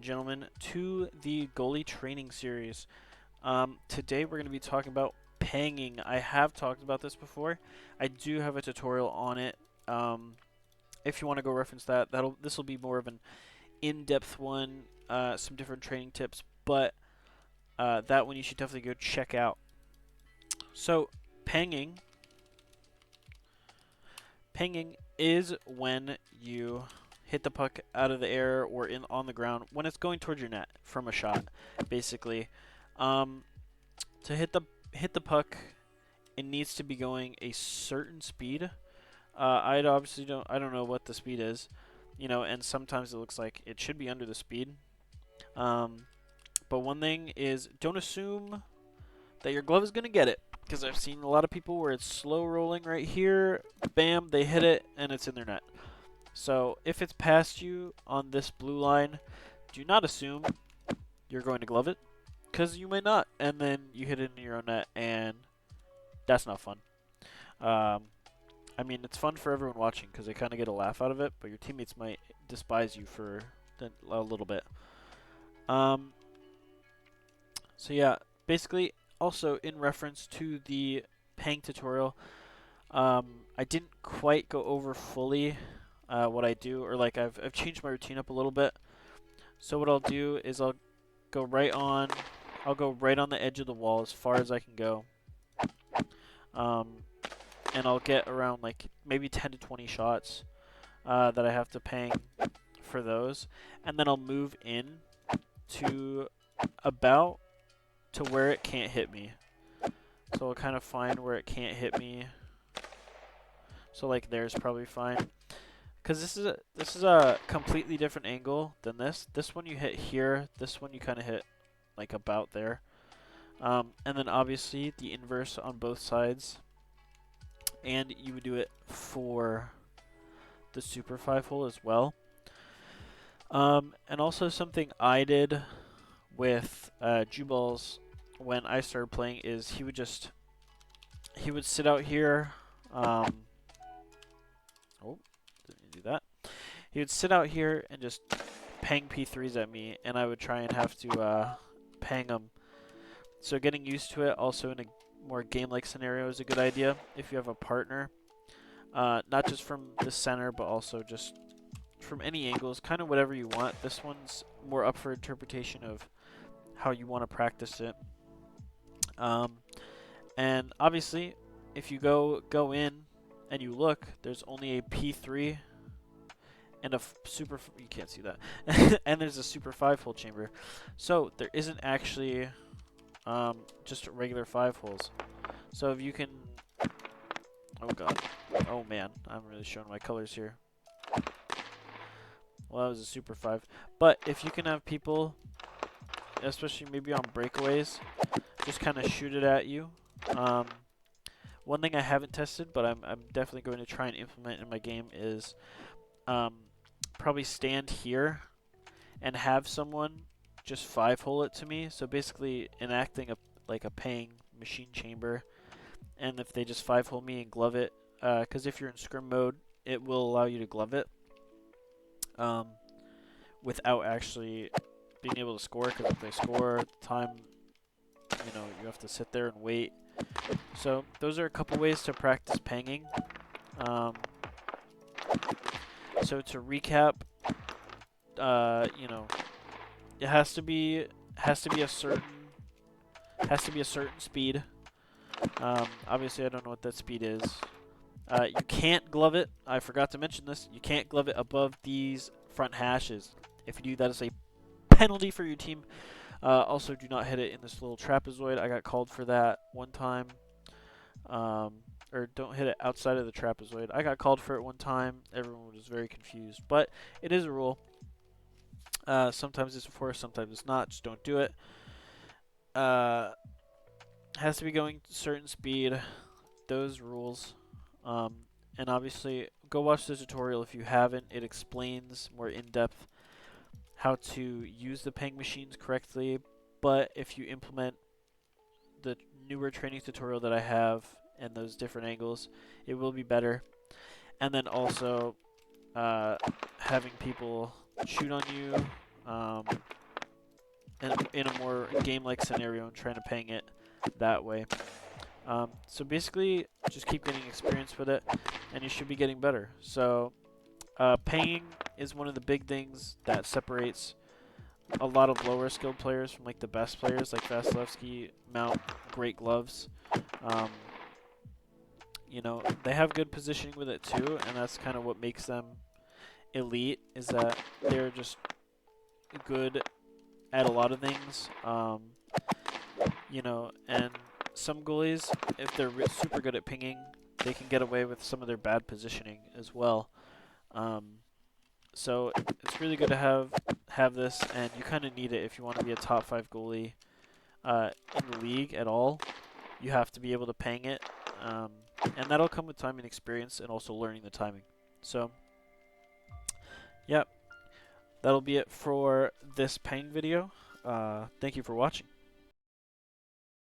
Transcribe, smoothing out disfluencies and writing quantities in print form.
gentlemen, to the goalie training series. Today we're going to be talking about panging. I have talked about this before. I do have a tutorial on it. If you want to go reference that, this will be more of an in-depth one, some different training tips, but that one you should definitely go check out. So, panging is when you hit the puck out of the air or on the ground when it's going towards your net from a shot, basically. To hit the puck, it needs to be going a certain speed. I don't know what the speed is, and sometimes it looks like it should be under the speed. But one thing is, don't assume that your glove is gonna get it, because I've seen a lot of people where it's slow rolling right here, bam, they hit it, and it's in their net. So if it's past you on this blue line, do not assume you're going to glove it, because you might not, and then you hit it in your own net, and that's not fun. I mean, it's fun for everyone watching because they kind of get a laugh out of it, but your teammates might despise you for a little bit. So yeah, basically, also in reference to the pang tutorial, I didn't quite go over fully what I do, or like I've changed my routine up a little bit. So what I'll do is I'll go right on the edge of the wall as far as I can go. And I'll get around like maybe 10 to 20 shots that I have to pang for those, and then I'll move in to about to where it can't hit me. So I'll kind of find where it can't hit me. So like there's probably fine, because this is a completely different angle than this. This one you hit here. This one you kind of hit like about there. And then obviously the inverse on both sides. And you would do it for the Super 5 hole as well. And also something I did with Jubal's when I started playing is he would sit out here. Oh, didn't do that. He would sit out here and just pang P3s at me, and I would try and have to pang him. So getting used to it also in a more game-like scenario is a good idea if you have a partner. Not just from the center, but also just from any angles, kind of whatever you want. This one's more up for interpretation of how you want to practice it. And obviously, if you go in and you look, there's only a P3 and a you can't see that, and there's a Super 5 hole chamber. So there isn't actually just regular 5 holes. So if you can, oh god, oh man, I'm really showing my colors here. Well, that was a Super 5. But if you can have people, especially maybe on breakaways, just kind of shoot it at you. One thing I haven't tested, but I'm definitely going to try and implement in my game is probably stand here and have someone just 5 hole it to me. So basically enacting like a paying machine chamber. And if they just 5 hole me and glove it, because if you're in scrim mode, it will allow you to glove it without actually being able to score. Because if they score at the time, you have to sit there and wait. So those are a couple ways to practice panging. So to recap, it has to be a certain speed. Obviously, I don't know what that speed is. You can't glove it. I forgot to mention this. You can't glove it above these front hashes. If you do, that is a penalty for your team. Also, do not hit it in this little trapezoid. I got called for that one time. Or don't hit it outside of the trapezoid. I got called for it one time. Everyone was very confused. But it is a rule. Sometimes it's enforced, sometimes it's not. Just don't do it. Has to be going a certain speed. Those rules. And obviously, go watch the tutorial if you haven't. It explains more in depth how to use the pang machines correctly. But if you implement the newer training tutorial that I have and those different angles, it will be better. And then also having people shoot on you in a more game-like scenario and trying to ping it that way. So basically, just keep getting experience with it, and you should be getting better. So paying is one of the big things that separates a lot of lower skilled players from like the best players, like Vasilevsky, Mount, great gloves. Um, you know, they have good positioning with it too, and that's kind of what makes them elite, is that they're just good at a lot of things. You know, and some goalies, if they're super good at pinging, they can get away with some of their bad positioning as well. Um, so it's really good to have this, and you kind of need it if you want to be a top 5 goalie in the league at all. You have to be able to ping it, and that'll come with time and experience, and also learning the timing. So, yeah, that'll be it for this ping video. Thank you for watching.